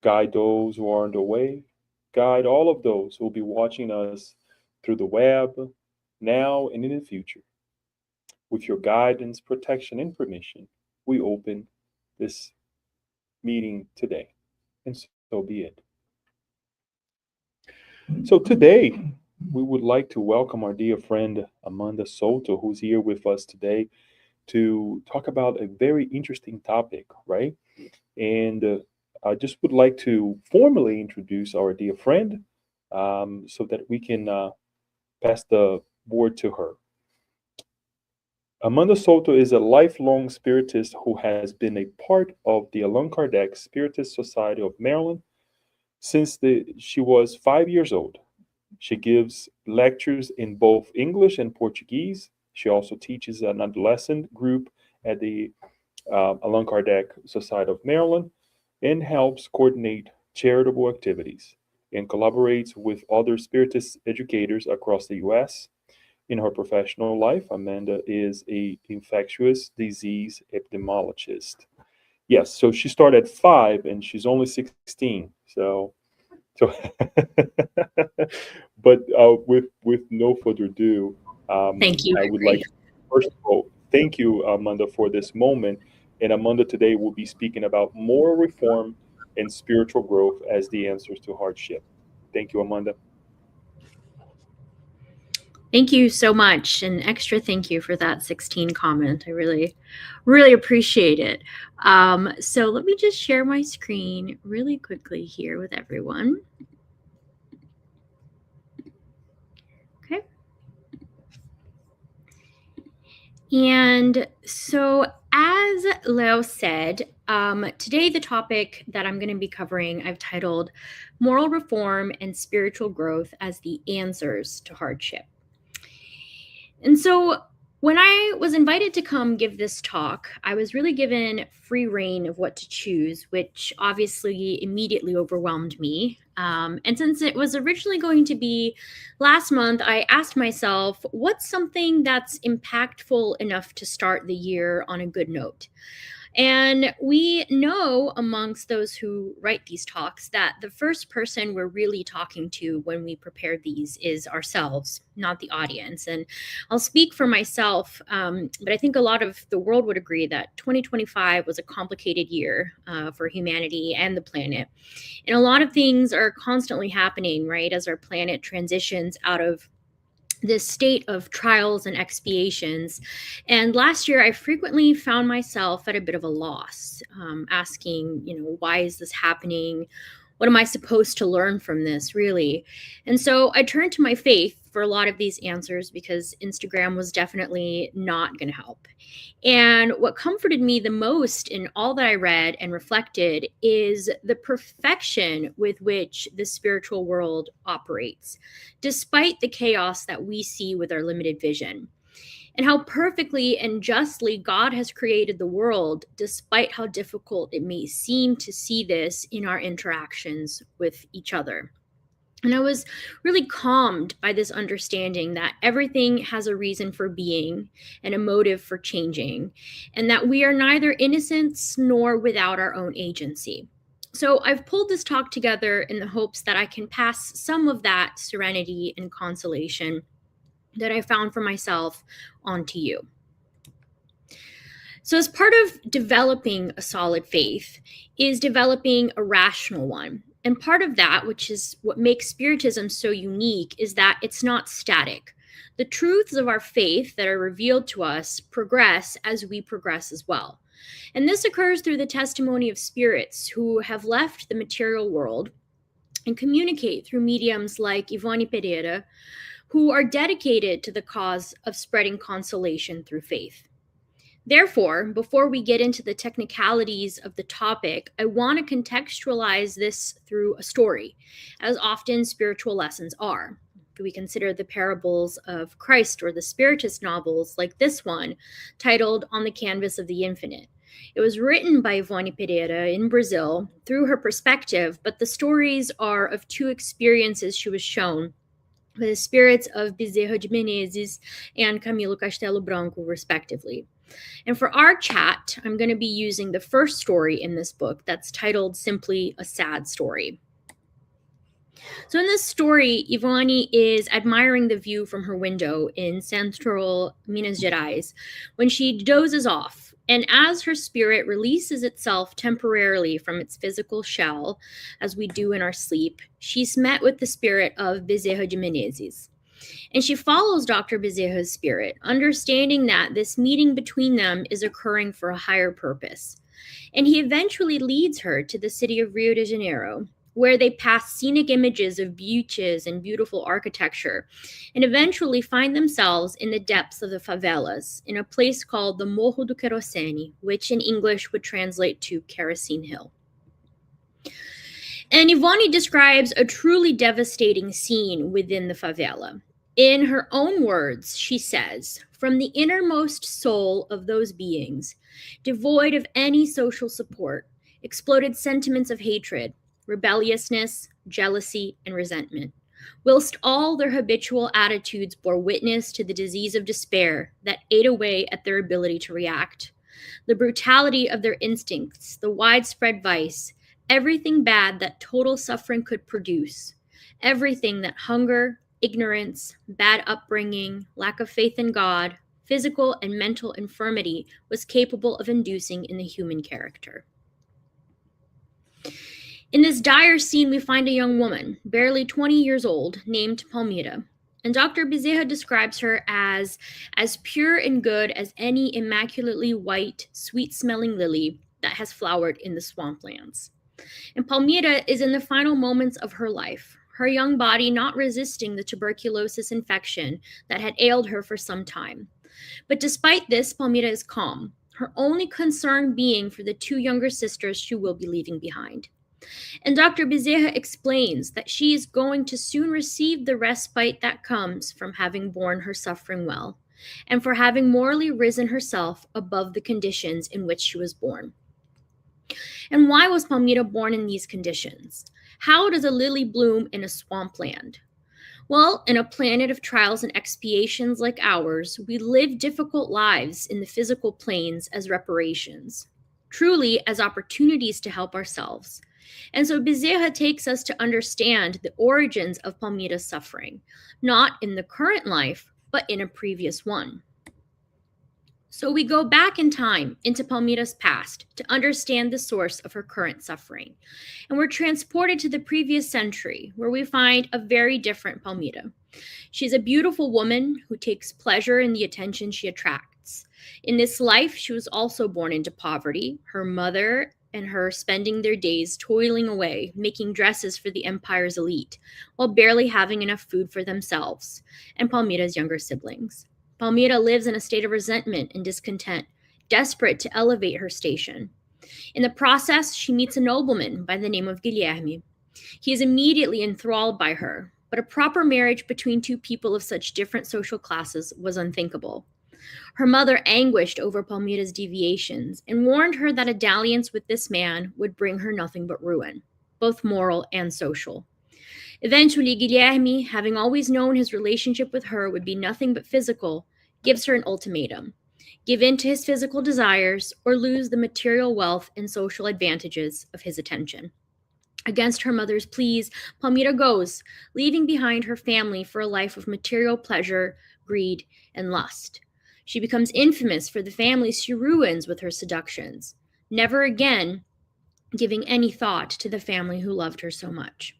guide those who are on the way, guide all of those who will be watching us through the web now and in the future. With your guidance, protection, and permission, we open this meeting today, and so be it. So, today, we would like to welcome our dear friend Amanda Souto, who's here with us today to talk about a very interesting topic, right? And I just would like to formally introduce our dear friend so that we can pass the word to her. Amanda Souto is a lifelong Spiritist who has been a part of the Allan Kardec Spiritist Society of Maryland since she was 5 years old. She gives lectures in both English and Portuguese. She also teaches an adolescent group at the Allan Kardec Society of Maryland and helps coordinate charitable activities and collaborates with other Spiritist educators across the U.S. In her professional life, Amanda is a infectious disease epidemiologist. Yes, so she started at 5 and she's only 16. So but with no further ado, Thank you. I would like to, first of all, thank you, Amanda, for this moment. And Amanda today will be speaking about moral reform and spiritual growth as the answers to hardship. Thank you, Amanda. Thank you so much. An extra thank you for that 16 comment. I really, really appreciate it. So let me just share my screen really quickly here with everyone. Okay. And so, as Leo said, today the topic that I'm going to be covering, I've titled Moral Reform and Spiritual Growth as the Answers to Hardship. And so, when I was invited to come give this talk, I was really given free reign of what to choose, which obviously immediately overwhelmed me. And since it was originally going to be last month, I asked myself, what's something that's impactful enough to start the year on a good note? And we know amongst those who write these talks that the first person we're really talking to when we prepare these is ourselves, not the audience. And I'll speak for myself, but I think a lot of the world would agree that 2025 was a complicated year for humanity and the planet. And a lot of things are constantly happening, right, as our planet transitions out of this state of trials and expiations. And last year, I frequently found myself at a bit of a loss, asking, why is this happening? What am I supposed to learn from this, really? And so I turned to my faith for a lot of these answers because Instagram was definitely not going to help. And what comforted me the most in all that I read and reflected is the perfection with which the spiritual world operates, despite the chaos that we see with our limited vision, and how perfectly and justly God has created the world, despite how difficult it may seem to see this in our interactions with each other. And I was really calmed by this understanding that everything has a reason for being and a motive for changing, and that we are neither innocents nor without our own agency. So I've pulled this talk together in the hopes that I can pass some of that serenity and consolation that I found for myself onto you. So, as part of developing a solid faith, is developing a rational one. And part of that, which is what makes Spiritism so unique, is that it's not static. The truths of our faith that are revealed to us progress as we progress as well. And this occurs through the testimony of spirits who have left the material world and communicate through mediums like Ivone Pereira, who are dedicated to the cause of spreading consolation through faith. Therefore, before we get into the technicalities of the topic, I want to contextualize this through a story, as often spiritual lessons are. If we consider the parables of Christ or the Spiritist novels like this one, titled On the Canvas of the Infinite. It was written by Ivone Pereira in Brazil through her perspective, but the stories are of two experiences she was shown, the spirits of Bezerra de Menezes and Camilo Castelo Branco, respectively. And for our chat, I'm going to be using the first story in this book that's titled simply A Sad Story. So in this story, Ivani is admiring the view from her window in central Minas Gerais when she dozes off. And as her spirit releases itself temporarily from its physical shell, as we do in our sleep, she's met with the spirit of Bezerra de Menezes. And she follows Dr. Bezerra's spirit, understanding that this meeting between them is occurring for a higher purpose. And he eventually leads her to the city of Rio de Janeiro, where they pass scenic images of beaches and beautiful architecture, and eventually find themselves in the depths of the favelas, in a place called the Morro do Querosene, which in English would translate to Kerosene Hill. And Ivani describes a truly devastating scene within the favela. In her own words, she says, "From the innermost soul of those beings, devoid of any social support, exploded sentiments of hatred, rebelliousness, jealousy, and resentment, whilst all their habitual attitudes bore witness to the disease of despair that ate away at their ability to react. The brutality of their instincts, the widespread vice, everything bad that total suffering could produce, everything that hunger, ignorance, bad upbringing, lack of faith in God, physical and mental infirmity was capable of inducing in the human character." In this dire scene, we find a young woman, barely 20 years old, named Palmira. And Dr. Bezerra describes her as pure and good as any immaculately white, sweet-smelling lily that has flowered in the swamplands. And Palmira is in the final moments of her life, her young body not resisting the tuberculosis infection that had ailed her for some time. But despite this, Palmira is calm, her only concern being for the two younger sisters she will be leaving behind. And Dr. Bezerra explains that she is going to soon receive the respite that comes from having borne her suffering well, and for having morally risen herself above the conditions in which she was born. And why was Palmira born in these conditions? How does a lily bloom in a swampland? Well, in a planet of trials and expiations like ours, we live difficult lives in the physical planes as reparations, truly as opportunities to help ourselves. And so Bezerra takes us to understand the origins of Palmira's suffering, not in the current life, but in a previous one. So we go back in time into Palmira's past to understand the source of her current suffering. And we're transported to the previous century, where we find a very different Palmira. She's a beautiful woman who takes pleasure in the attention she attracts. In this life, she was also born into poverty. Her mother and her spending their days toiling away, making dresses for the empire's elite, while barely having enough food for themselves and Palmira's younger siblings. Palmira lives in a state of resentment and discontent, desperate to elevate her station. In the process, she meets a nobleman by the name of Guilherme. He is immediately enthralled by her, but a proper marriage between two people of such different social classes was unthinkable. Her mother anguished over Palmira's deviations and warned her that a dalliance with this man would bring her nothing but ruin, both moral and social. Eventually, Guilherme, having always known his relationship with her would be nothing but physical, gives her an ultimatum: give in to his physical desires or lose the material wealth and social advantages of his attention. Against her mother's pleas, Palmira goes, leaving behind her family for a life of material pleasure, greed, and lust. She becomes infamous for the families she ruins with her seductions, never again giving any thought to the family who loved her so much.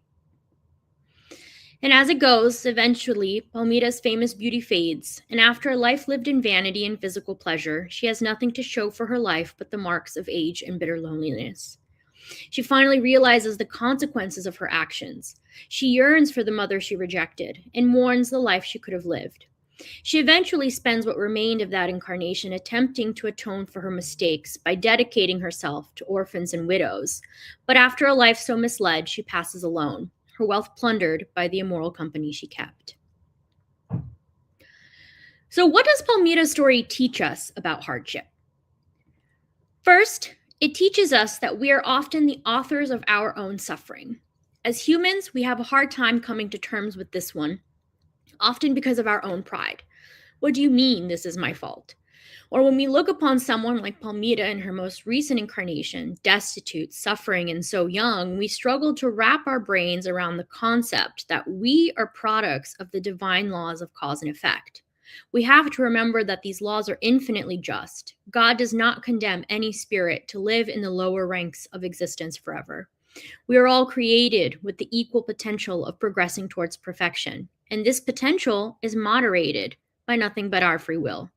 And as it goes, eventually, Palmira's famous beauty fades, and after a life lived in vanity and physical pleasure, she has nothing to show for her life but the marks of age and bitter loneliness. She finally realizes the consequences of her actions. She yearns for the mother she rejected and mourns the life she could have lived. She eventually spends what remained of that incarnation attempting to atone for her mistakes by dedicating herself to orphans and widows. But after a life so misled, she passes alone, her wealth plundered by the immoral company she kept. So what does Palmira's story teach us about hardship? First, it teaches us that we are often the authors of our own suffering. As humans, we have a hard time coming to terms with this one, often because of our own pride. What do you mean this is my fault? Or when we look upon someone like Palmira in her most recent incarnation, destitute, suffering, and so young, we struggle to wrap our brains around the concept that we are products of the divine laws of cause and effect. We have to remember that these laws are infinitely just. God does not condemn any spirit to live in the lower ranks of existence forever. We are all created with the equal potential of progressing towards perfection, and this potential is moderated by nothing but our free will.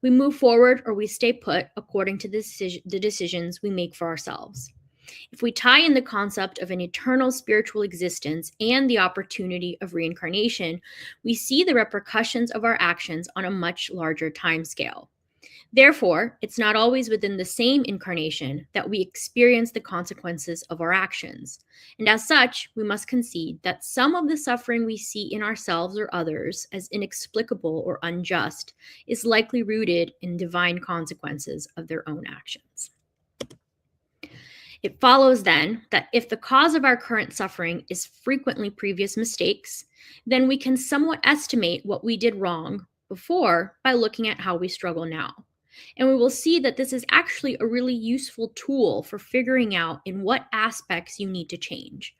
We move forward or we stay put according to the decisions we make for ourselves. If we tie in the concept of an eternal spiritual existence and the opportunity of reincarnation, we see the repercussions of our actions on a much larger time scale. Therefore, it's not always within the same incarnation that we experience the consequences of our actions. And as such, we must concede that some of the suffering we see in ourselves or others as inexplicable or unjust is likely rooted in divine consequences of their own actions. It follows then that if the cause of our current suffering is frequently previous mistakes, then we can somewhat estimate what we did wrong before by looking at how we struggle now. And we will see that this is actually a really useful tool for figuring out in what aspects you need to change.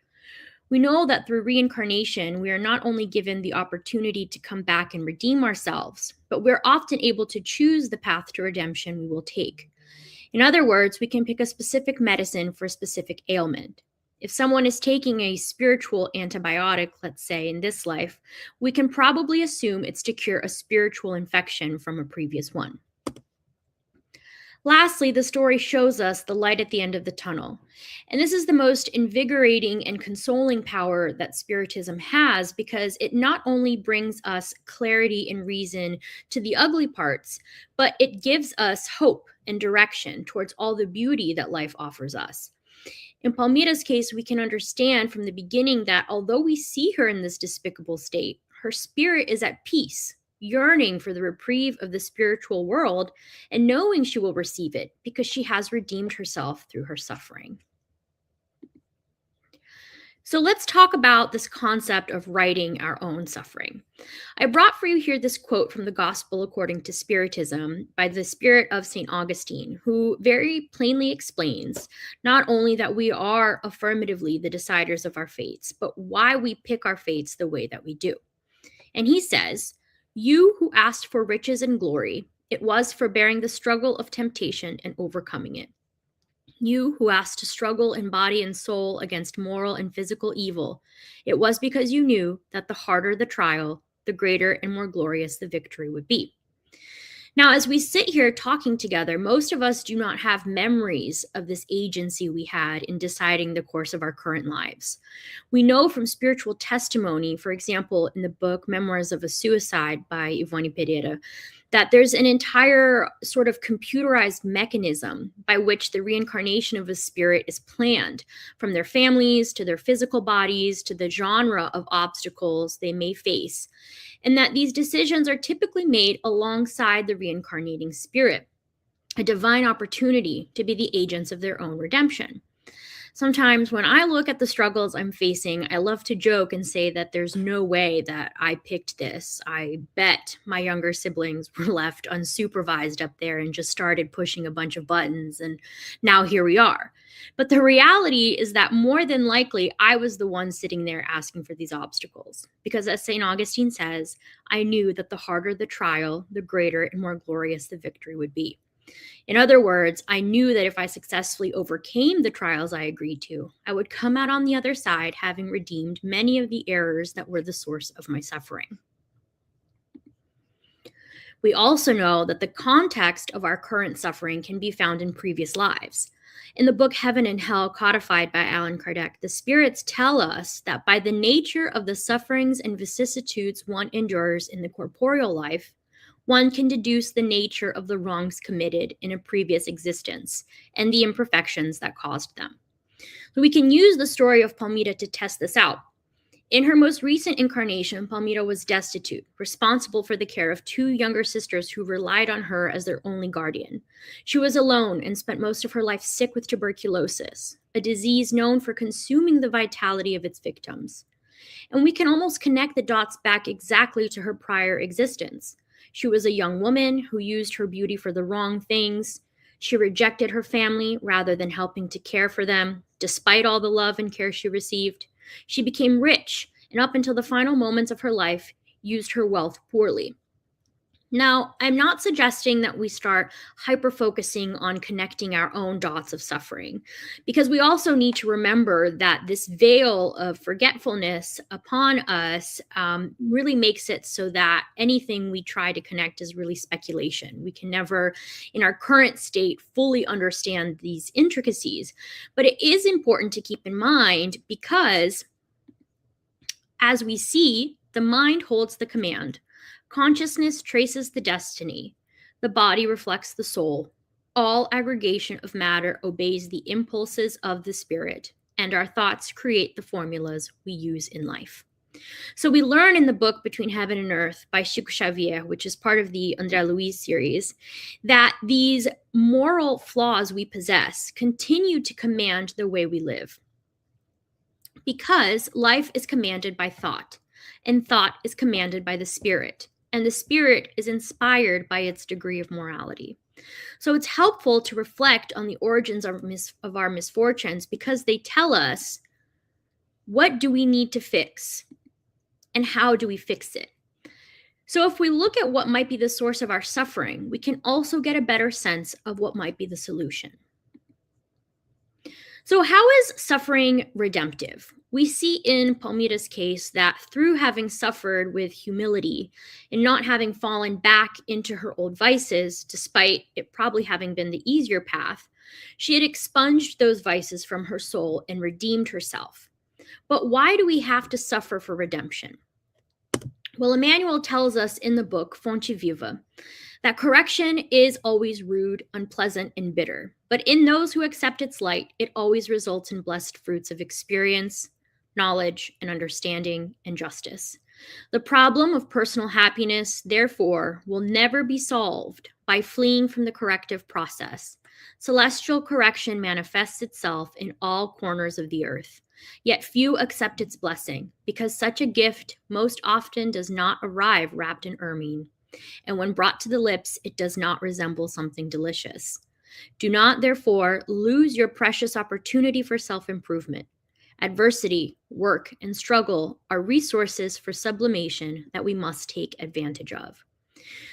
We know that through reincarnation, we are not only given the opportunity to come back and redeem ourselves, but we're often able to choose the path to redemption we will take. In other words, we can pick a specific medicine for a specific ailment. If someone is taking a spiritual antibiotic, let's say in this life, we can probably assume it's to cure a spiritual infection from a previous one. Lastly, the story shows us the light at the end of the tunnel. And this is the most invigorating and consoling power that Spiritism has, because it not only brings us clarity and reason to the ugly parts, but it gives us hope and direction towards all the beauty that life offers us. In Palmira's case, we can understand from the beginning that although we see her in this despicable state, her spirit is at peace, yearning for the reprieve of the spiritual world and knowing she will receive it because she has redeemed herself through her suffering. So let's talk about this concept of righting our own suffering. I brought for you here this quote from the Gospel according to Spiritism by the spirit of St. Augustine, who very plainly explains not only that we are affirmatively the deciders of our fates, but why we pick our fates the way that we do. And he says, "You who asked for riches and glory, it was for bearing the struggle of temptation and overcoming it. You who asked to struggle in body and soul against moral and physical evil, it was because you knew that the harder the trial, the greater and more glorious the victory would be." Now, as we sit here talking together, most of us do not have memories of this agency we had in deciding the course of our current lives. We know from spiritual testimony, for example, in the book Memoirs of a Suicide by Ivone Pereira, that there's an entire sort of computerized mechanism by which the reincarnation of a spirit is planned, from their families to their physical bodies to the genre of obstacles they may face, and that these decisions are typically made alongside the reincarnating spirit, a divine opportunity to be the agents of their own redemption. Sometimes when I look at the struggles I'm facing, I love to joke and say that there's no way that I picked this. I bet my younger siblings were left unsupervised up there and just started pushing a bunch of buttons, and now here we are. But the reality is that more than likely, I was the one sitting there asking for these obstacles. Because as St. Augustine says, I knew that the harder the trial, the greater and more glorious the victory would be. In other words, I knew that if I successfully overcame the trials I agreed to, I would come out on the other side having redeemed many of the errors that were the source of my suffering. We also know that the context of our current suffering can be found in previous lives. In the book Heaven and Hell, codified by Allan Kardec, the spirits tell us that by the nature of the sufferings and vicissitudes one endures in the corporeal life, one can deduce the nature of the wrongs committed in a previous existence and the imperfections that caused them. So we can use the story of Palmira to test this out. In her most recent incarnation, Palmira was destitute, responsible for the care of two younger sisters who relied on her as their only guardian. She was alone and spent most of her life sick with tuberculosis, a disease known for consuming the vitality of its victims. And we can almost connect the dots back exactly to her prior existence. She was a young woman who used her beauty for the wrong things. She rejected her family rather than helping to care for them, despite all the love and care she received. She became rich, and up until the final moments of her life, used her wealth poorly. Now, I'm not suggesting that we start hyper focusing on connecting our own dots of suffering, because we also need to remember that this veil of forgetfulness upon us really makes it so that anything we try to connect is really speculation. We can never, in our current state, fully understand these intricacies. But it is important to keep in mind because, as we see, the mind holds the command. Consciousness traces the destiny. The body reflects the soul. All aggregation of matter obeys the impulses of the spirit, and our thoughts create the formulas we use in life. So we learn in the book Between Heaven and Earth by Chico Xavier, which is part of the André Luiz series, that these moral flaws we possess continue to command the way we live. Because life is commanded by thought, and thought is commanded by the spirit, and the spirit is inspired by its degree of morality. So it's helpful to reflect on the origins of our misfortunes because they tell us, what do we need to fix and how do we fix it? So if we look at what might be the source of our suffering, we can also get a better sense of what might be the solution. So how is suffering redemptive? We see in Palmira's case that through having suffered with humility and not having fallen back into her old vices, despite it probably having been the easier path, she had expunged those vices from her soul and redeemed herself. But why do we have to suffer for redemption? Well, Emmanuel tells us in the book Fonte Viva that correction is always rude, unpleasant, and bitter. But in those who accept its light, it always results in blessed fruits of experience, knowledge, and understanding, and justice. The problem of personal happiness, therefore, will never be solved by fleeing from the corrective process. Celestial correction manifests itself in all corners of the earth. Yet few accept its blessing, because such a gift most often does not arrive wrapped in ermine. And when brought to the lips, it does not resemble something delicious. Do not, therefore, lose your precious opportunity for self-improvement. Adversity, work, and struggle are resources for sublimation that we must take advantage of.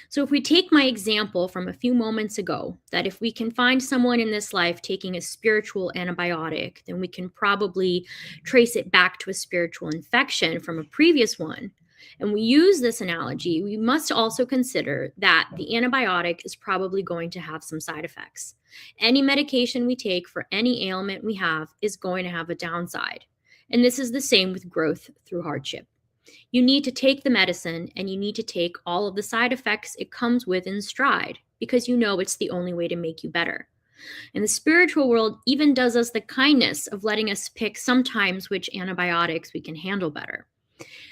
So if we take my example from a few moments ago, that if we can find someone in this life taking a spiritual antibiotic, then we can probably trace it back to a spiritual infection from a previous one. And we use this analogy, we must also consider that the antibiotic is probably going to have some side effects. Any medication we take for any ailment we have is going to have a downside. And this is the same with growth through hardship. You need to take the medicine and you need to take all of the side effects it comes with in stride because you know it's the only way to make you better. And the spiritual world even does us the kindness of letting us pick sometimes which antibiotics we can handle better.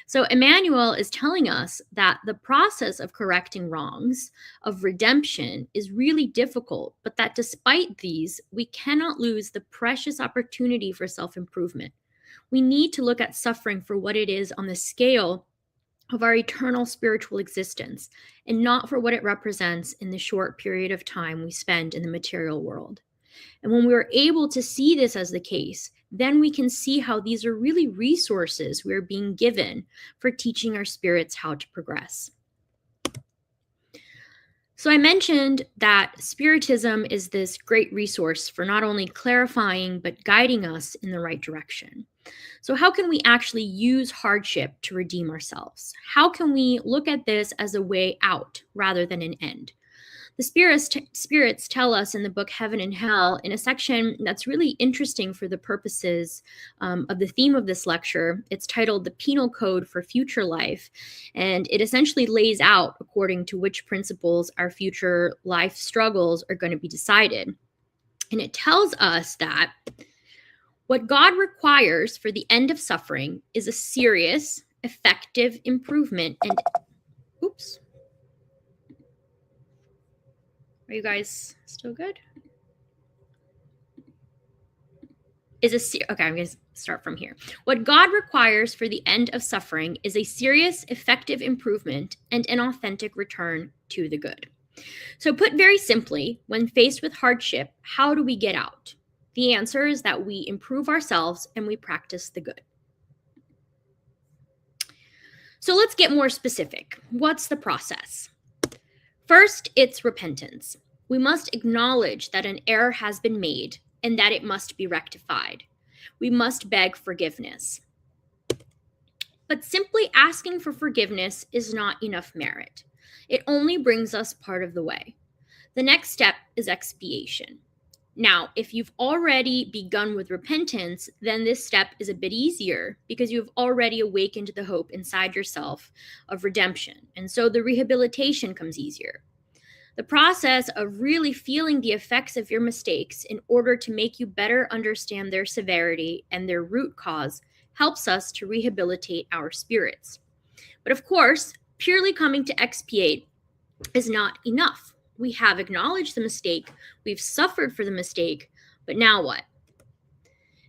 So Emmanuel is telling us that the process of correcting wrongs, of redemption, is really difficult, but that despite these, we cannot lose the precious opportunity for self-improvement. We need to look at suffering for what it is on the scale of our eternal spiritual existence and not for what it represents in the short period of time we spend in the material world. And when we are able to see this as the case, then we can see how these are really resources we are being given for teaching our spirits how to progress. So I mentioned that Spiritism is this great resource for not only clarifying, but guiding us in the right direction. So how can we actually use hardship to redeem ourselves? How can we look at this as a way out rather than an end? The spirits tell us in the book Heaven and Hell, in a section that's really interesting for the purposes of the theme of this lecture. It's titled The Penal Code for Future Life, and it essentially lays out according to which principles our future life struggles are going to be decided. And it tells us that what God requires for the end of suffering is a serious, effective improvement and oops. Are you guys still good? Okay, I'm start from here. What God requires for the end of suffering is a serious, effective improvement and an authentic return to the good. So, put very simply, when faced with hardship, how do we get out? The answer is that we improve ourselves and we practice the good. So, let's get more specific. What's the process? First, it's repentance. We must acknowledge that an error has been made and that it must be rectified. We must beg forgiveness. But simply asking for forgiveness is not enough merit. It only brings us part of the way. The next step is expiation. Now, if you've already begun with repentance, then this step is a bit easier because you've already awakened the hope inside yourself of redemption. And so the rehabilitation comes easier. The process of really feeling the effects of your mistakes in order to make you better understand their severity and their root cause helps us to rehabilitate our spirits. But of course, purely coming to expiate is not enough. We have acknowledged the mistake, we've suffered for the mistake, but now what?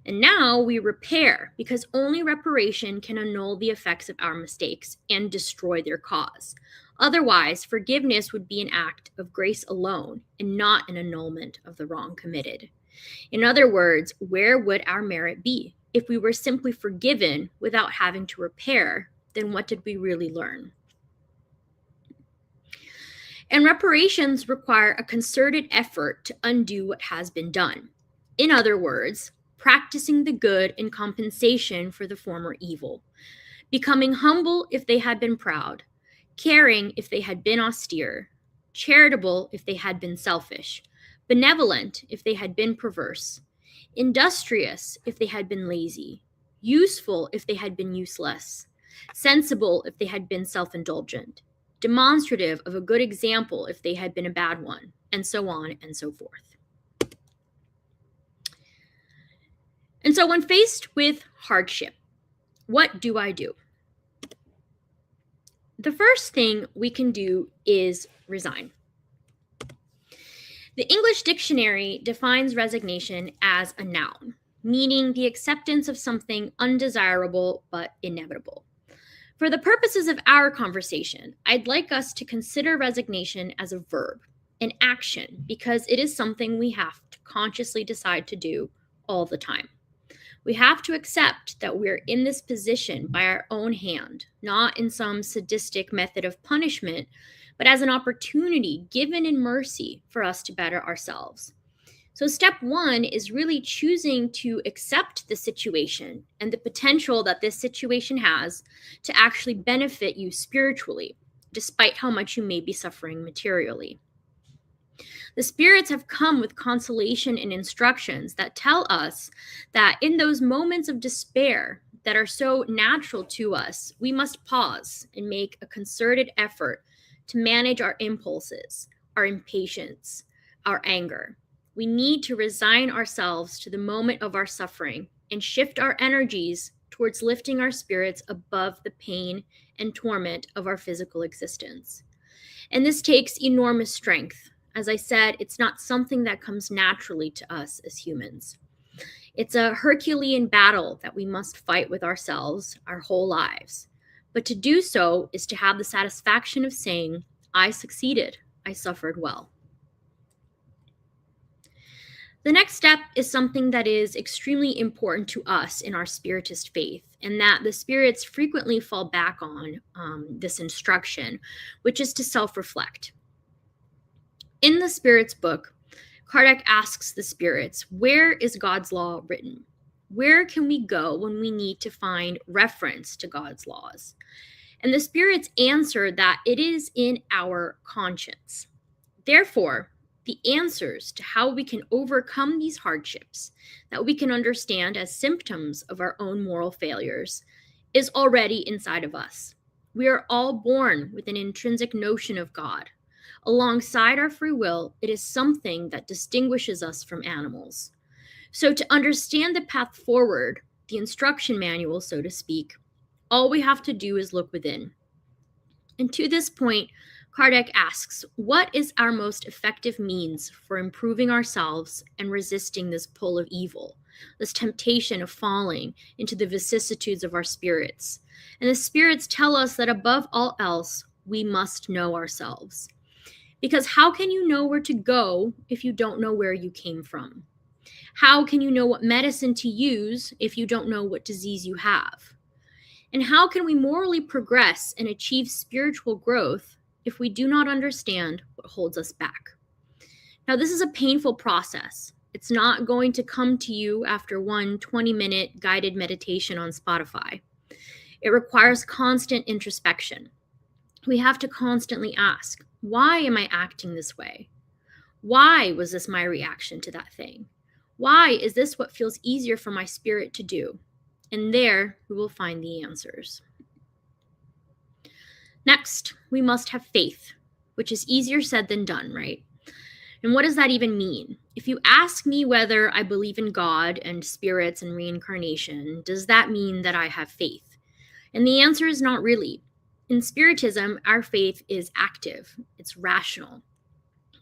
And now we repair, because only reparation can annul the effects of our mistakes and destroy their cause. Otherwise, forgiveness would be an act of grace alone and not an annulment of the wrong committed. In other words, where would our merit be? If we were simply forgiven without having to repair, then what did we really learn? And reparations require a concerted effort to undo what has been done. In other words, practicing the good in compensation for the former evil, becoming humble if they had been proud, caring if they had been austere, charitable if they had been selfish, benevolent if they had been perverse, industrious if they had been lazy, useful if they had been useless, sensible if they had been self-indulgent, demonstrative of a good example if they had been a bad one, and so on and so forth. And so when faced with hardship, what do I do? The first thing we can do is resign. The English dictionary defines resignation as a noun, meaning the acceptance of something undesirable but inevitable. For the purposes of our conversation, I'd like us to consider resignation as a verb, an action, because it is something we have to consciously decide to do all the time. We have to accept that we're in this position by our own hand, not in some sadistic method of punishment, but as an opportunity given in mercy for us to better ourselves. So step one is really choosing to accept the situation and the potential that this situation has to actually benefit you spiritually, despite how much you may be suffering materially. The spirits have come with consolation and instructions that tell us that in those moments of despair that are so natural to us, we must pause and make a concerted effort to manage our impulses, our impatience, our anger. We need to resign ourselves to the moment of our suffering and shift our energies towards lifting our spirits above the pain and torment of our physical existence. And this takes enormous strength. As I said, it's not something that comes naturally to us as humans. It's a Herculean battle that we must fight with ourselves our whole lives. But to do so is to have the satisfaction of saying, I succeeded, I suffered well. The next step is something that is extremely important to us in our Spiritist faith, and that the spirits frequently fall back on this instruction, which is to self-reflect. In the Spirit's book, Kardec asks the spirits, where is God's law written? Where can we go when we need to find reference to God's laws? And the spirits answer that it is in our conscience. Therefore, the answers to how we can overcome these hardships that we can understand as symptoms of our own moral failures is already inside of us. We are all born with an intrinsic notion of God. Alongside our free will, it is something that distinguishes us from animals. So to understand the path forward, the instruction manual, so to speak, all we have to do is look within. And to this point, Kardec asks, what is our most effective means for improving ourselves and resisting this pull of evil? this temptation of falling into the vicissitudes of our spirits. And the spirits tell us that above all else, we must know ourselves. Because how can you know where to go if you don't know where you came from? How can you know what medicine to use if you don't know what disease you have? And how can we morally progress and achieve spiritual growth if we do not understand what holds us back? Now, this is a painful process. It's not going to come to you after one 20-minute guided meditation on Spotify. It requires constant introspection. We have to constantly ask, why am I acting this way? Why was this my reaction to that thing? Why is this what feels easier for my spirit to do? And there we will find the answers. Next, we must have faith, which is easier said than done, right? And what does that even mean? If you ask me whether I believe in God and spirits and reincarnation, does that mean that I have faith? And the answer is not really. In Spiritism, our faith is active, it's rational.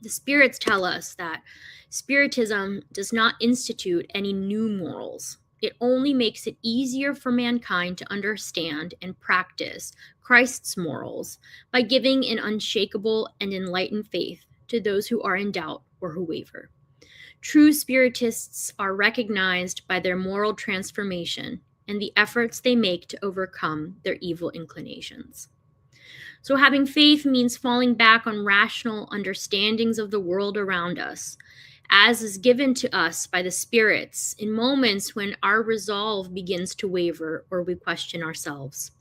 The spirits tell us that Spiritism does not institute any new morals. It only makes it easier for mankind to understand and practice Christ's morals by giving an unshakable and enlightened faith to those who are in doubt or who waver. True Spiritists are recognized by their moral transformation and the efforts they make to overcome their evil inclinations. So having faith means falling back on rational understandings of the world around us, as is given to us by the spirits in moments when our resolve begins to waver or we question ourselves.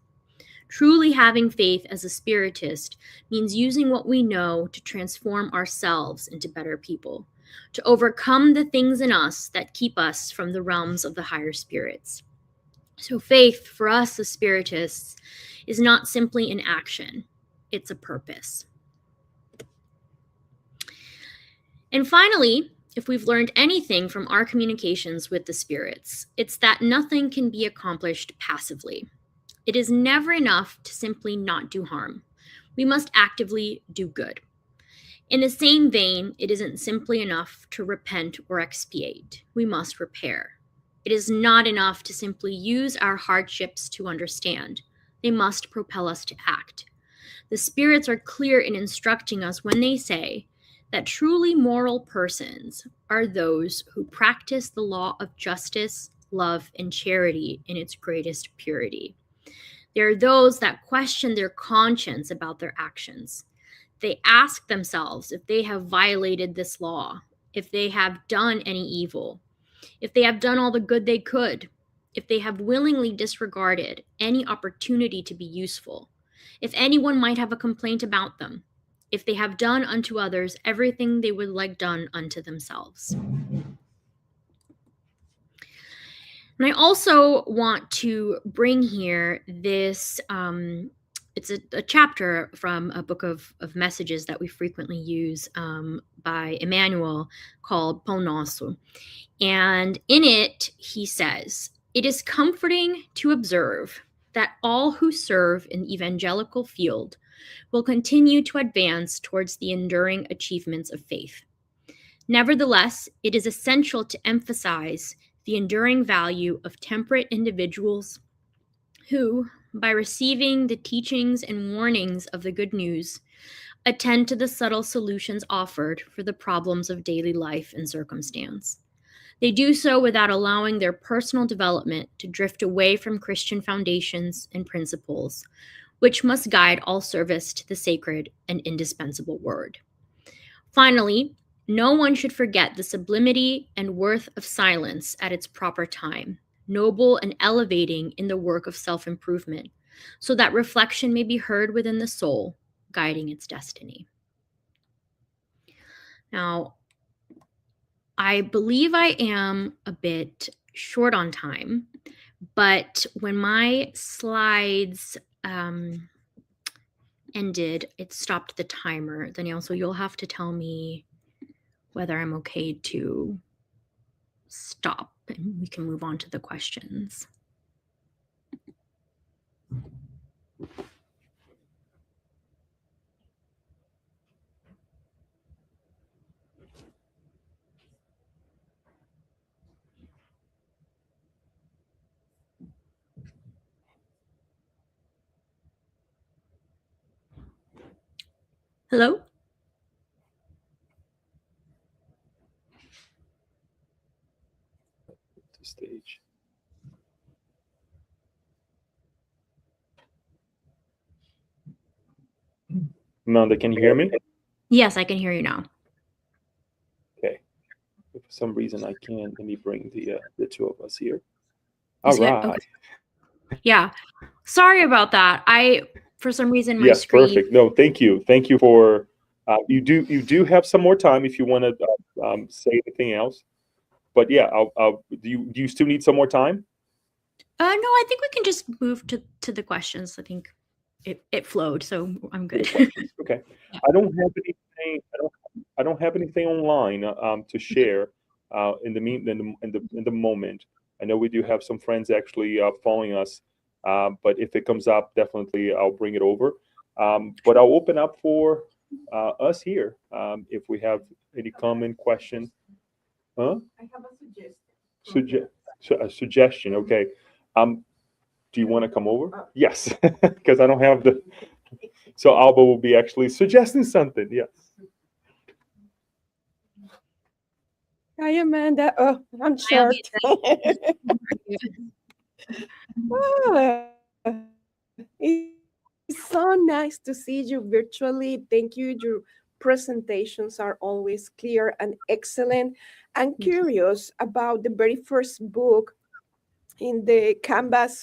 Truly having faith as a spiritist means using what we know to transform ourselves into better people, to overcome the things in us that keep us from the realms of the higher spirits. So faith for us as spiritists is not simply an action, it's a purpose. And finally, if we've learned anything from our communications with the spirits, it's that nothing can be accomplished passively. It is never enough to simply not do harm. We must actively do good. In the same vein, it isn't simply enough to repent or expiate. We must repair. It is not enough to simply use our hardships to understand. They must propel us to act. The spirits are clear in instructing us when they say that truly moral persons are those who practice the law of justice, love, and charity in its greatest purity. They are those that question their conscience about their actions. They ask themselves if they have violated this law, if they have done any evil, if they have done all the good they could, if they have willingly disregarded any opportunity to be useful, if anyone might have a complaint about them, if they have done unto others everything they would like done unto themselves. And I also want to bring here this, it's a chapter from a book of messages that we frequently use by Emmanuel called Pão Nosso. And in it, he says, "It is comforting to observe that all who serve in the evangelical field will continue to advance towards the enduring achievements of faith. Nevertheless, it is essential to emphasize the enduring value of temperate individuals who, by receiving the teachings and warnings of the good news, attend to the subtle solutions offered for the problems of daily life and circumstance. They do so without allowing their personal development to drift away from Christian foundations and principles, which must guide all service to the sacred and indispensable word. Finally, no one should forget the sublimity and worth of silence at its proper time, noble and elevating in the work of self-improvement, so that reflection may be heard within the soul, guiding its destiny." Now, I believe I am a bit short on time, but when my slides ended, it stopped the timer. Danielle, so you'll have to tell me whether I'm okay to stop and we can move on to the questions. Hello? To stage. Amanda, can you hear me? Yes, I can hear you now. Okay. For some reason I can't. Let me bring the two of us here. You All see it? right. Okay. Yeah. Sorry about that. For some reason, my Yes, screen. perfect. No, thank you. Thank you for. You do have some more time if you want to say anything else. But yeah, do you still need some more time? No, I think we can just move to the questions. I think it flowed, so I'm To the good. questions. Okay. Yeah. I don't have anything. I don't have anything online to share in the mean in the moment. I know we do have some friends actually following us, but if it comes up, definitely I'll bring it over. But I'll open up for us here if we have any comment, question. Huh? I have a suggestion. A suggestion. Okay. Do you want to come over? Yes, because I don't have the. So Alba will be actually suggesting something. Yes. Hi, Amanda. Oh, I'm short. It's so nice to see you virtually. Thank you. Your presentations are always clear and excellent. I'm curious about the very first book in the Canvas,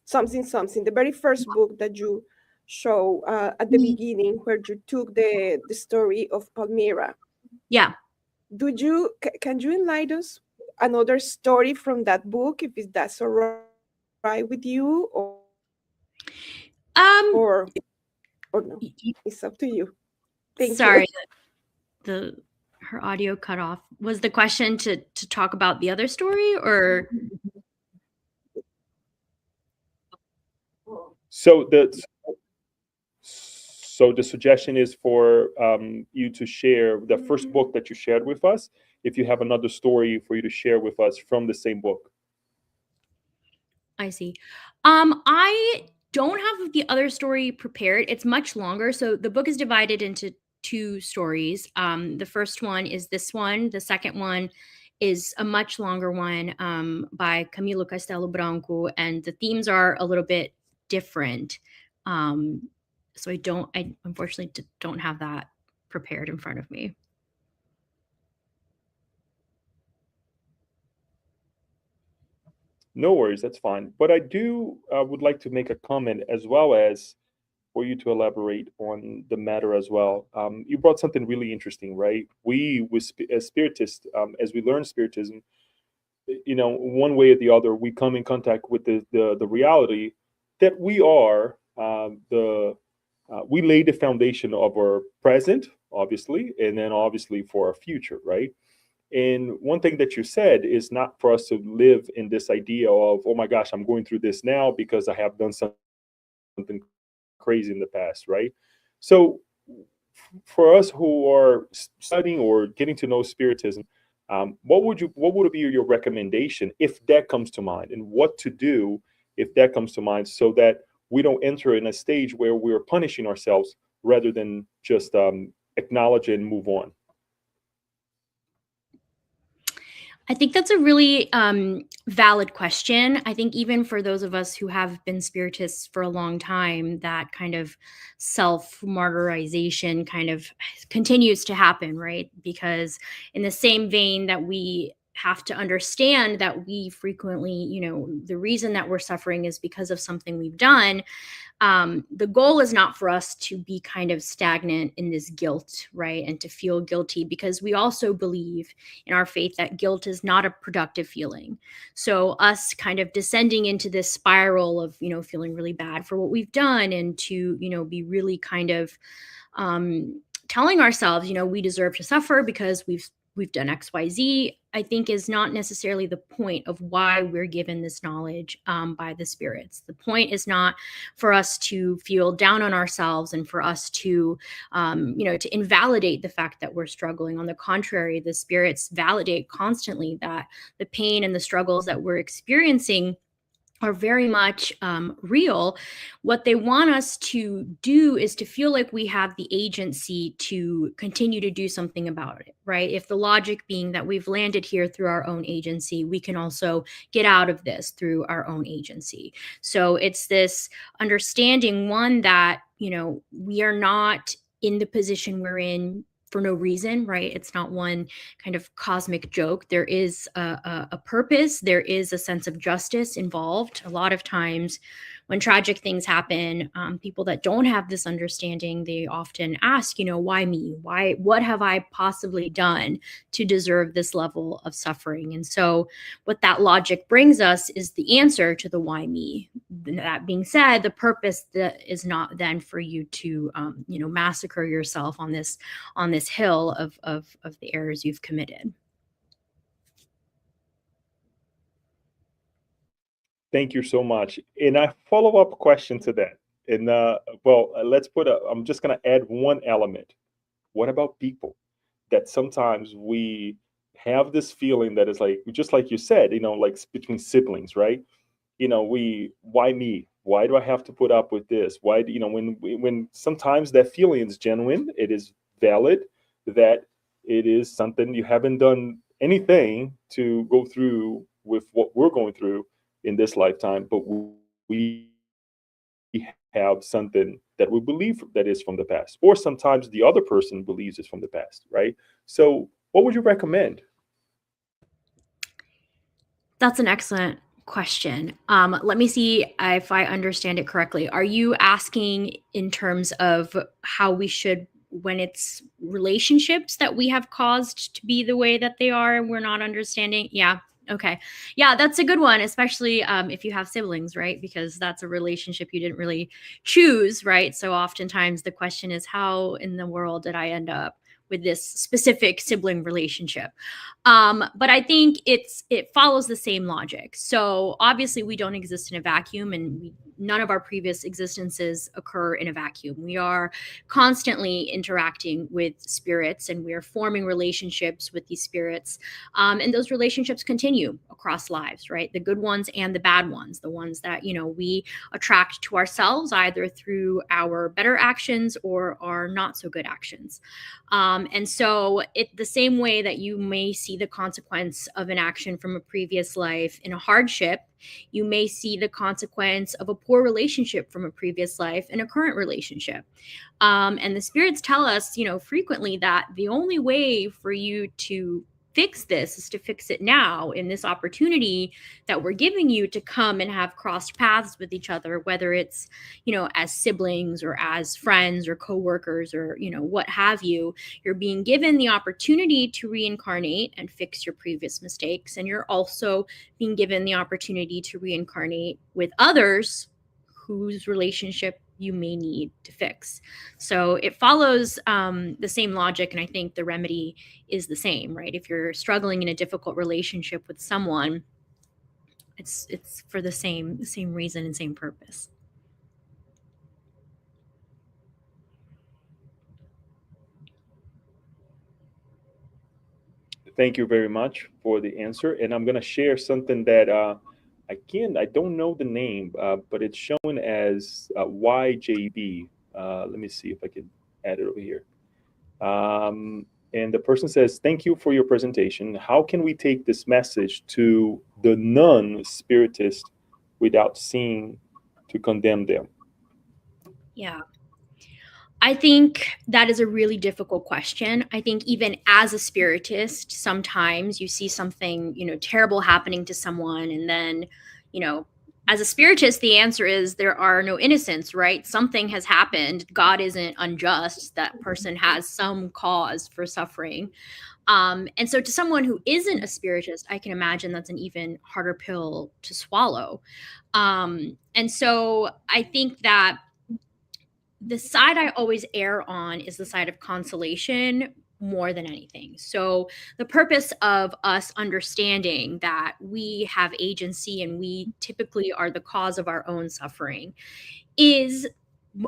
something, the very first book that you show at the beginning, where you took the story of Palmira. Yeah. Can you enlighten us another story from that book, if that's all right with you, Um. or no? It's up to you. Thank you. Sorry, the her audio cut off. Was the question to talk about the other story, or? So the suggestion is for you to share the first book that you shared with us. If you have another story for you to share with us from the same book. I see. I don't have the other story prepared. It's much longer. So the book is divided into two stories. The first one is this one. The second one is a much longer one by Camilo Castelo Branco, and the themes are a little bit different. So I unfortunately don't have that prepared in front of me. No worries, that's fine. But I do would like to make a comment as well as for you to elaborate on the matter as well. You brought something really interesting, right? We, as Spiritists, as we learn Spiritism, one way or the other, we come in contact with the reality that we are we lay the foundation of our present, obviously, and then obviously for our future, right? And one thing that you said is not for us to live in this idea of, oh my gosh, I'm going through this now because I have done something crazy in the past, right? So for us who are studying or getting to know Spiritism, what would be your recommendation if that comes to mind, and what to do if that comes to mind, so that we don't enter in a stage where we're punishing ourselves rather than just acknowledge it and move on. I think that's a really valid question. I think even for those of us who have been spiritists for a long time, that kind of self martyrization kind of continues to happen, right? Because in the same vein that we have to understand that we frequently, the reason that we're suffering is because of something we've done. The goal is not for us to be kind of stagnant in this guilt, right? And to feel guilty, because we also believe in our faith that guilt is not a productive feeling. So us kind of descending into this spiral of, feeling really bad for what we've done, and to, be really kind of telling ourselves, we deserve to suffer because we've done XYZ, I think is not necessarily the point of why we're given this knowledge by the spirits. The point is not for us to feel down on ourselves and for us to, to invalidate the fact that we're struggling. On the contrary, the spirits validate constantly that the pain and the struggles that we're experiencing are very much real, what they want us to do is to feel like we have the agency to continue to do something about it, right? If the logic being that we've landed here through our own agency, we can also get out of this through our own agency. So it's this understanding, one, that, we are not in the position we're in for no reason, right? It's not one kind of cosmic joke. There is a purpose. There is a sense of justice involved. A lot of times when tragic things happen, people that don't have this understanding, they often ask, why me? What have I possibly done to deserve this level of suffering? And so what that logic brings us is the answer to the why me. That being said, the purpose that is not then for you to, massacre yourself on this hill of the errors you've committed. Thank you so much. And a follow-up question to that. And I'm just going to add one element. What about people that sometimes we have this feeling that is like, just like you said, like between siblings, right? Why me? Why do I have to put up with this? Why, when sometimes that feeling is genuine, it is valid, that it is something you haven't done anything to go through with what we're going through in this lifetime, but we have something that we believe that is from the past, or sometimes the other person believes it's from the past, right? So what would you recommend? That's an excellent question. Let me see if I understand it correctly. Are you asking in terms of how we should, when it's relationships that we have caused to be the way that they are and we're not understanding? Yeah. Okay. Yeah, that's a good one, especially if you have siblings, right? Because that's a relationship you didn't really choose, right? So oftentimes the question is, how in the world did I end up with this specific sibling relationship? But I think it follows the same logic. So obviously we don't exist in a vacuum, and none of our previous existences occur in a vacuum. We are constantly interacting with spirits, and we are forming relationships with these spirits. And those relationships continue across lives, right? The good ones and the bad ones, the ones that, we attract to ourselves either through our better actions or our not so good actions. And so the same way that you may see the consequence of an action from a previous life in a hardship, you may see the consequence of a poor relationship from a previous life in a current relationship. And the spirits tell us, frequently that the only way for you to fix this is to fix it now, in this opportunity that we're giving you to come and have crossed paths with each other, whether it's, as siblings or as friends or coworkers or, what have you. You're being given the opportunity to reincarnate and fix your previous mistakes. And you're also being given the opportunity to reincarnate with others whose relationship you may need to fix. So it follows the same logic, and I think the remedy is the same, right? If you're struggling in a difficult relationship with someone, it's for the same reason and same purpose. Thank you very much for the answer. And I'm going to share something that, again, I don't know the name, but it's shown as YJB. Let me see if I can add it over here. And the person says, thank you for your presentation. How can we take this message to the non-spiritist without seeming to condemn them? Yeah. I think that is a really difficult question. I think even as a spiritist, sometimes you see something, terrible happening to someone, and then, as a spiritist, the answer is there are no innocents, right? Something has happened. God isn't unjust. That person has some cause for suffering. And so to someone who isn't a spiritist, I can imagine that's an even harder pill to swallow. And so I think that the side I always err on is the side of consolation more than anything. So the purpose of us understanding that we have agency and we typically are the cause of our own suffering is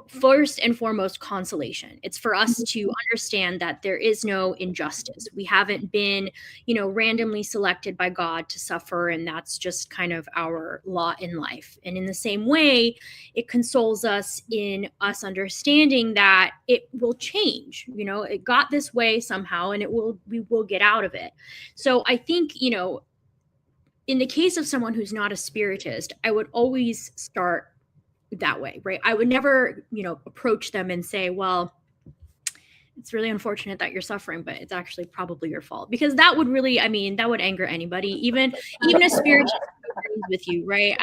first and foremost consolation. It's for us to understand that there is no injustice. We haven't been, randomly selected by God to suffer, and that's just kind of our lot in life. And in the same way, it consoles us in us understanding that it will change. It got this way somehow, and we will get out of it. So I think, in the case of someone who's not a spiritist, I would always start that way, right? I would never, approach them and say, well, it's really unfortunate that you're suffering, but it's actually probably your fault, because that would really, that would anger anybody, even a spiritist with you, right?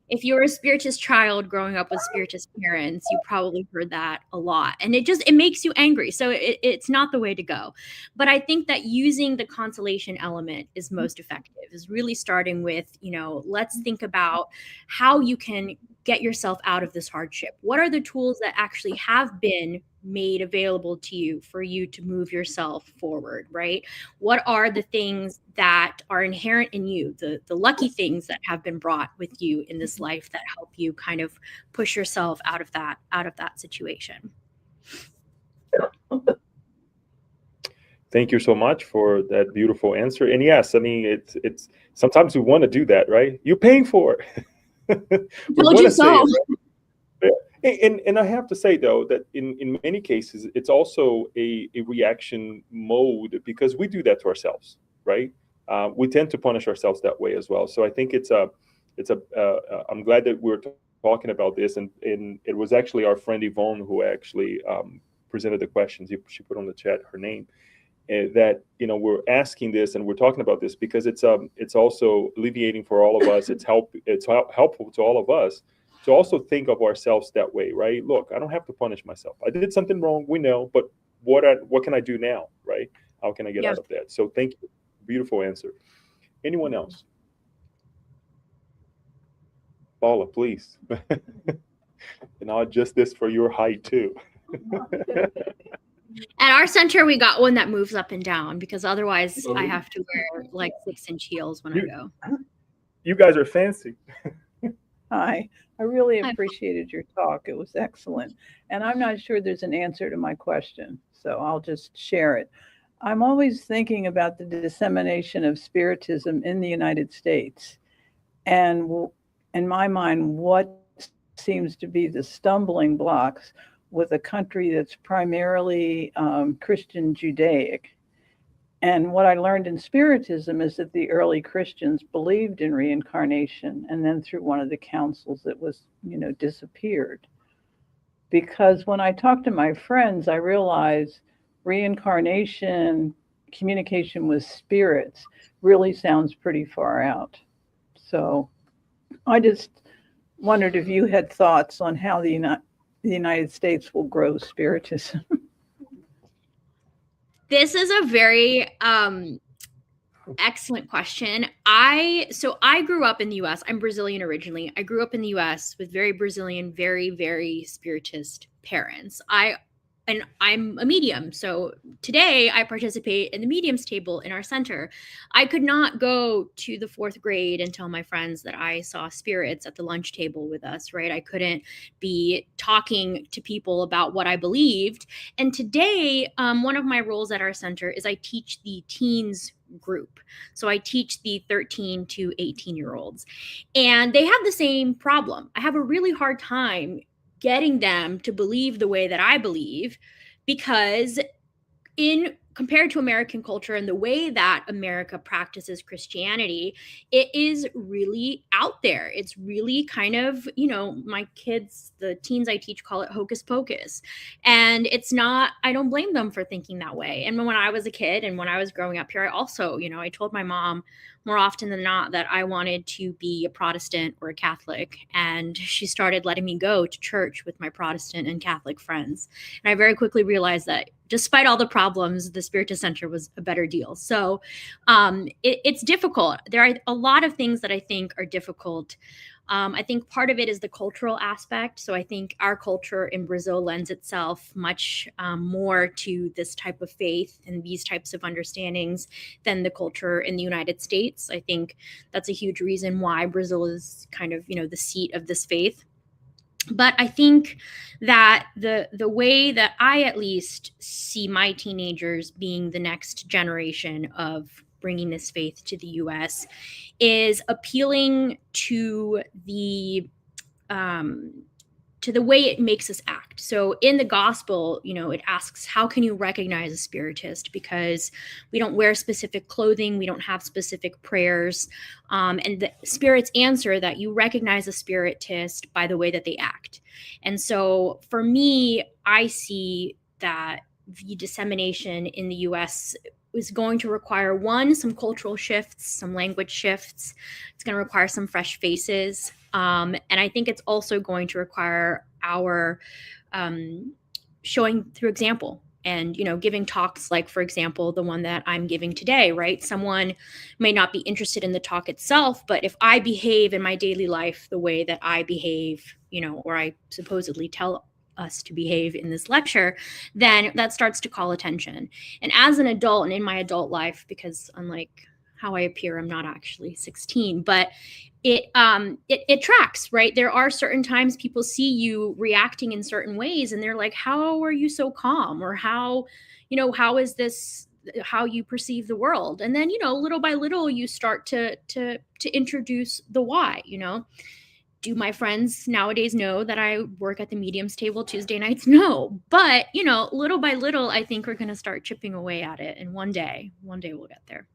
If you're a spiritist child growing up with spiritist parents, you probably heard that a lot, and it makes you angry. So it's not the way to go. But I think that using the consolation element is most effective, is really starting with, let's think about how you can get yourself out of this hardship. What are the tools that actually have been made available to you for you to move yourself forward, right? What are the things that are inherent in you, the lucky things that have been brought with you in this life that help you kind of push yourself out of that situation? Thank you so much for that beautiful answer. And yes, it's sometimes we want to do that, right? You're paying for it. We want to say it, right? And I have to say, though, that in many cases, it's also a reaction mode, because we do that to ourselves, right? We tend to punish ourselves that way as well. So I think I'm glad that we're talking about this. And it was actually our friend Yvonne who actually presented the questions. She put on the chat her name. That we're asking this and we're talking about this because it's also alleviating for all of us. It's helpful to all of us to also think of ourselves that way, right? Look, I don't have to punish myself. I did something wrong, we know, but what can I do now, right? How can I get out of that? So thank you. Beautiful answer. Anyone else? Paula, please. And I'll adjust this for your height too. At our center, we got one that moves up and down, because otherwise I have to wear like 6-inch heels when I go. You guys are fancy. Hi, I really appreciated your talk. It was excellent. And I'm not sure there's an answer to my question, so I'll just share it. I'm always thinking about the dissemination of Spiritism in the United States. And in my mind, what seems to be the stumbling blocks with a country that's primarily Christian Judaic. And what I learned in Spiritism is that the early Christians believed in reincarnation, and then through one of the councils it was, disappeared. Because when I talk to my friends, I realize reincarnation, communication with spirits really sounds pretty far out. So I just wondered if you had thoughts on how the United States will grow Spiritism. This is a very excellent question. I grew up in the US. I'm Brazilian originally. I grew up in the US with very Brazilian, very, very Spiritist parents. And I'm a medium. So today I participate in the mediums table in our center. I could not go to the 4th grade and tell my friends that I saw spirits at the lunch table with us, right? I couldn't be talking to people about what I believed. And today, one of my roles at our center is I teach the teens group. So I teach the 13 to 18-year-olds. And they have the same problem. I have a really hard time getting them to believe the way that I believe, because compared to American culture and the way that America practices Christianity, it is really out there. It's really kind of, my kids, the teens I teach, call it hocus pocus. And it's not, I don't blame them for thinking that way. And when I was a kid and when I was growing up here, I also, I told my mom more often than not that I wanted to be a Protestant or a Catholic. And she started letting me go to church with my Protestant and Catholic friends. And I very quickly realized that despite all the problems, the Spiritist Center was a better deal. So it's difficult. There are a lot of things that I think are difficult. I think part of it is the cultural aspect. So I think our culture in Brazil lends itself much more to this type of faith and these types of understandings than the culture in the United States. I think that's a huge reason why Brazil is kind of, the seat of this faith. But I think that the way that I at least see my teenagers being the next generation of bringing this faith to the U.S. is appealing to the way it makes us act. So in the gospel, it asks, how can you recognize a spiritist? Because we don't wear specific clothing, we don't have specific prayers. And the spirits answer that you recognize a spiritist by the way that they act. And so for me, I see that the dissemination in the US is going to require, one, some cultural shifts, some language shifts. It's going to require some fresh faces. And I think it's also going to require our showing through example and, giving talks like, for example, the one that I'm giving today, right? Someone may not be interested in the talk itself, but if I behave in my daily life the way that I behave, or I supposedly tell us to behave in this lecture, then that starts to call attention. And as an adult and in my adult life, because unlike how I appear, I'm not actually 16, but it tracks, right? There are certain times people see you reacting in certain ways and they're like, how are you so calm? Or how is this how you perceive the world? And then, little by little, you start to introduce the why, Do my friends nowadays know that I work at the mediums table Tuesday nights? No. But, little by little, I think we're going to start chipping away at it. And one day we'll get there.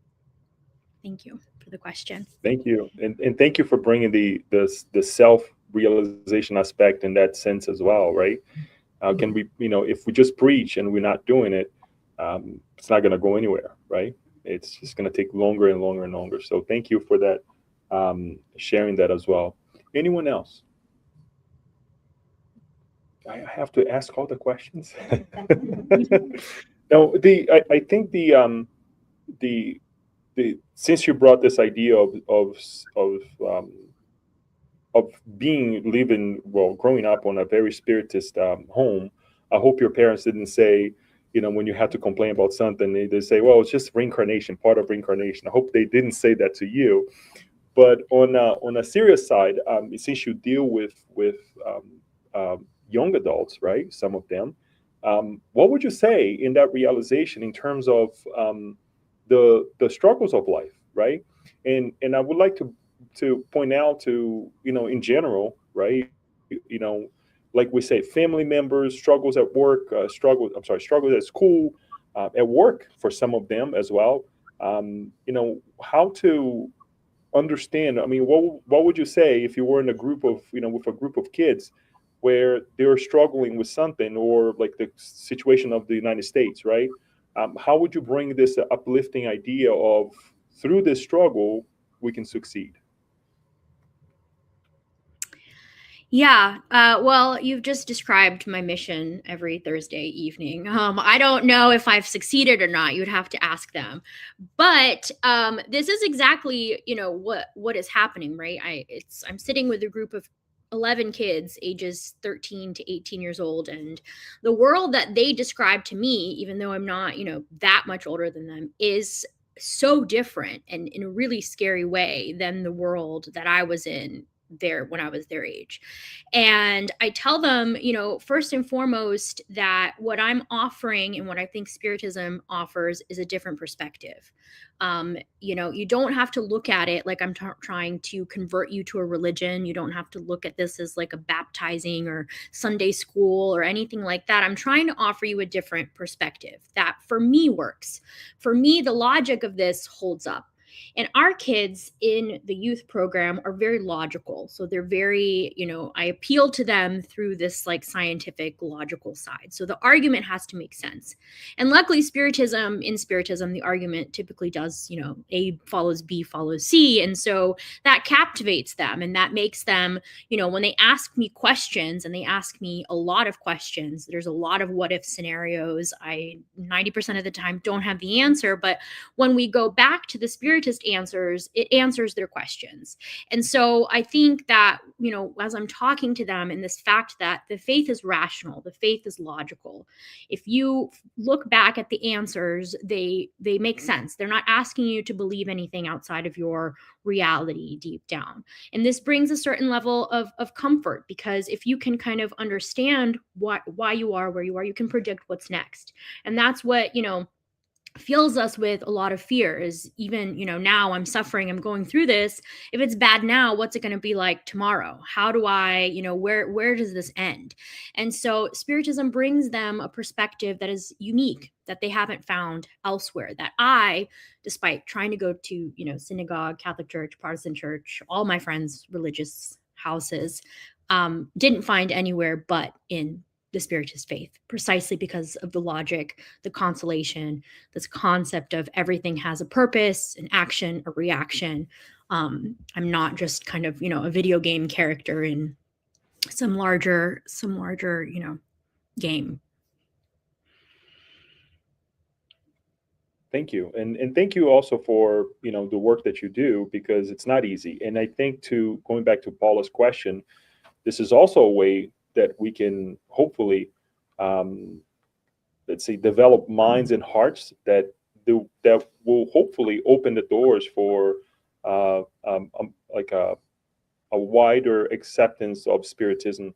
Thank you for the question. Thank you. And thank you for bringing the self-realization aspect in that sense as well, right? Can we, if we just preach and we're not doing it, it's not going to go anywhere, right? It's just going to take longer and longer and longer. So thank you for that, sharing that as well. Anyone else? I have to ask all the questions. No, I think the since you brought this idea of growing up on a very spiritist home, I hope your parents didn't say, when you had to complain about something, they say, well, it's just reincarnation, part of reincarnation. I hope they didn't say that to you. But on a serious side, since you deal with young adults, right? Some of them, what would you say in that realization in terms of the struggles of life, right? And I would like to point out to, in general, right? Like we say, family members, struggles at work, struggles at school, at work for some of them as well. How to understand. I mean, what would you say if you were in a group of, with a group of kids where they're struggling with something, or like the situation of the United States, right? How would you bring this uplifting idea of, through this struggle, we can succeed? Yeah, well, you've just described my mission every Thursday evening. I don't know if I've succeeded or not. You'd have to ask them. But this is exactly, what is happening, right? I'm sitting with a group of 11 kids, ages 13 to 18 years old, and the world that they describe to me, even though I'm not, that much older than them, is so different and in a really scary way than the world that I was in there when I was their age. And I tell them, first and foremost, that what I'm offering and what I think Spiritism offers is a different perspective. You don't have to look at it like I'm trying to convert you to a religion. You don't have to look at this as like a baptizing or Sunday school or anything like that. I'm trying to offer you a different perspective that for me works. For me, the logic of this holds up. And our kids in the youth program are very logical. So they're very, I appeal to them through this like scientific, logical side. So the argument has to make sense. And luckily, in Spiritism, the argument typically does, A follows B follows C. And so that captivates them. And that makes them, when they ask me questions, and they ask me a lot of questions, there's a lot of what if scenarios. I 90% of the time don't have the answer. But when we go back to the Spiritist answers, it answers their questions. And so I think that, as I'm talking to them, and this fact that the faith is rational, the faith is logical. If you look back at the answers, they make sense. They're not asking you to believe anything outside of your reality deep down. And this brings a certain level of comfort, because if you can kind of understand why you are where you are, you can predict what's next. And that's what, fills us with a lot of fear. Is even, now I'm suffering, I'm going through this. If it's bad now, what's it going to be like tomorrow? How do I, where does this end? And so Spiritism brings them a perspective that is unique, that they haven't found elsewhere, that I, despite trying to go to, synagogue, Catholic Church, Protestant church, all my friends' religious houses, didn't find anywhere but in the Spiritist faith, precisely because of the logic, the consolation, this concept of everything has a purpose, an action, a reaction. I'm not just kind of, a video game character in some larger, game. Thank you. And thank you also for, the work that you do, because it's not easy. And I think, going back to Paula's question, this is also a way that we can hopefully, let's say, develop minds and hearts that will hopefully open the doors for like a wider acceptance of Spiritism.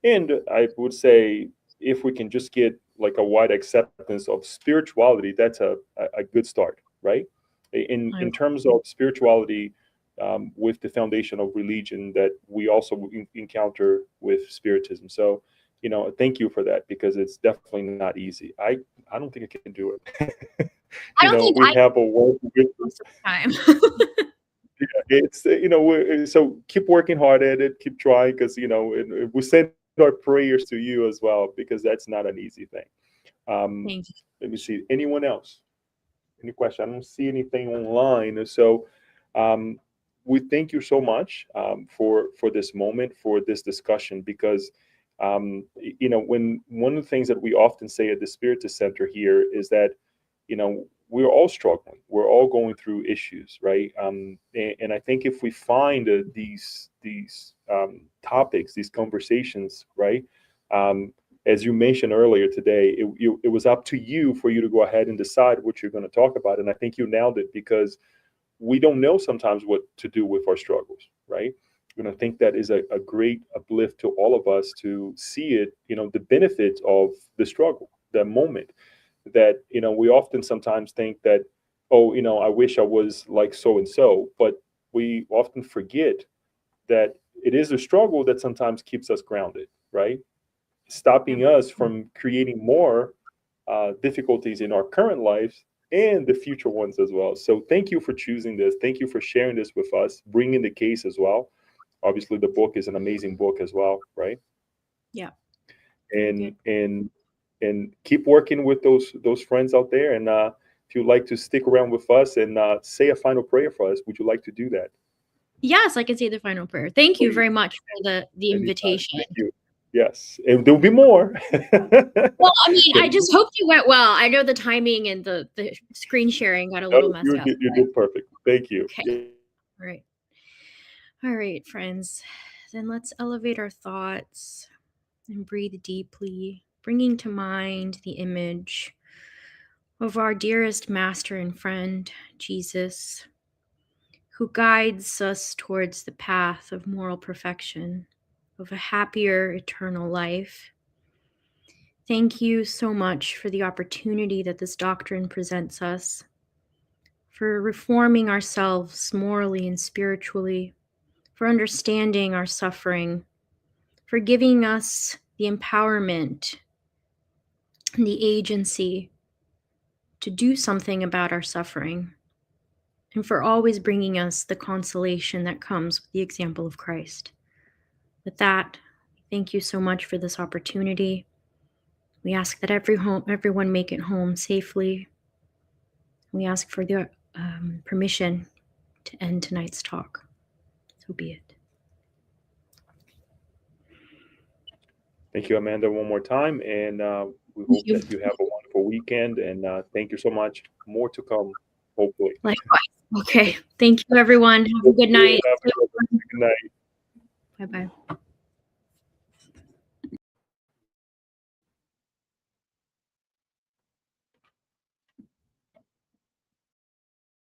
And I would say, if we can just get like a wide acceptance of spirituality, that's a good start, right? In terms of spirituality, with the foundation of religion that we also encounter with Spiritism. So, thank you for that, because it's definitely not easy. I don't think I can do it. I don't think we have a work most of the time. Yeah, it's so keep working hard at it, keep trying, because we send our prayers to you as well, because that's not an easy thing. Thank you. Let me see. Anyone else? Any question? I don't see anything online. So we thank you so much for this moment, for this discussion, because when one of the things that we often say at the Spiritist Center here is that we're all struggling, we're all going through issues, right? And I think if we find these topics, these conversations, right? As you mentioned earlier today, it was up to you for you to go ahead and decide what you're going to talk about, and I think you nailed it, because we don't know sometimes what to do with our struggles, right? I think that is a great uplift to all of us to see it, the benefits of the struggle, that moment, that, we often sometimes think that, oh, I wish I was like so-and-so, but we often forget that it is a struggle that sometimes keeps us grounded, right? Stopping us from creating more difficulties in our current lives and the future ones as well. So thank you for choosing this. Thank you for sharing this with us, bringing the case as well. Obviously, the book is an amazing book as well, right? Yeah. And keep working with those friends out there. And if you'd like to stick around with us and say a final prayer for us, would you like to do that? Yes, I can say the final prayer. Thank you very much for the invitation. Thank you. Yes, and there'll be more. Well, I mean, I just hoped it went well. I know the timing and the screen sharing got a little messed up. You did perfect. Thank you. Okay. All right, friends. Then let's elevate our thoughts and breathe deeply, bringing to mind the image of our dearest master and friend, Jesus, who guides us towards the path of moral perfection, of a happier eternal life. Thank you so much for the opportunity that this doctrine presents us, for reforming ourselves morally and spiritually, for understanding our suffering, for giving us the empowerment and the agency to do something about our suffering, and for always bringing us the consolation that comes with the example of Christ. With that, thank you so much for this opportunity. We ask that everyone make it home safely. We ask for the permission to end tonight's talk. So be it. Thank you, Amanda, one more time. And we hope that you have a wonderful weekend. And thank you so much. More to come, hopefully. Likewise. Okay. Thank you, everyone. Have a good night. Good night. Bye-bye.